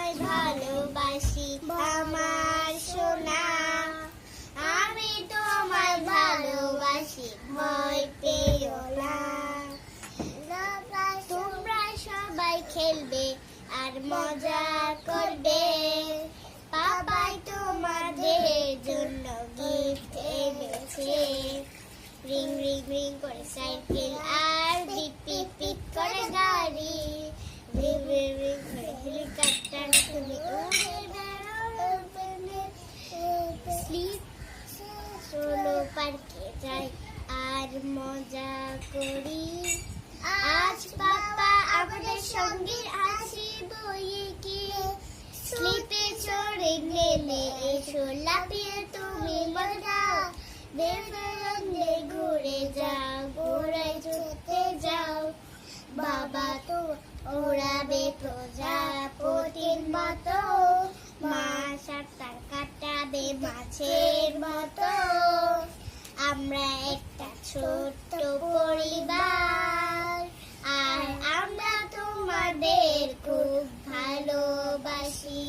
তোমায় ভালোবাসি আমার সোনা, আমি তোমায় ভালোবাসি, ভয় পেও না। তোমরা সবাই খেলবে আর মজা করবে, পাপাই তোমাদের জন্য গিফট এনেছে। রিং রিং রিং করে সাইকেল আর পিপ পিপ পিপ করে গাড়ি, রিং রিং রিং করে হেলিকপ্টার, তুমি উড়ে বেড়াও। স্লিপ চলো পার্কে যাই আর মজা করি, আজ পাপা আমাদের সঙ্গে আসি বইয়ে কি। স্লিপে চড়ে নেমে এসো, লাফিয়ে তুমি মজা, বেরোলে ঘুরে যাও, ঘোড়ায় চড়তে যাও। বাবা তো ওড়াবে প্রজাপতির মতো, মা সাঁতার কাটাবে মাছের মতো। আমরা একটা ছোট্ট পরিবার, আর আমরা তোমাদের খুব ভালোবাসি।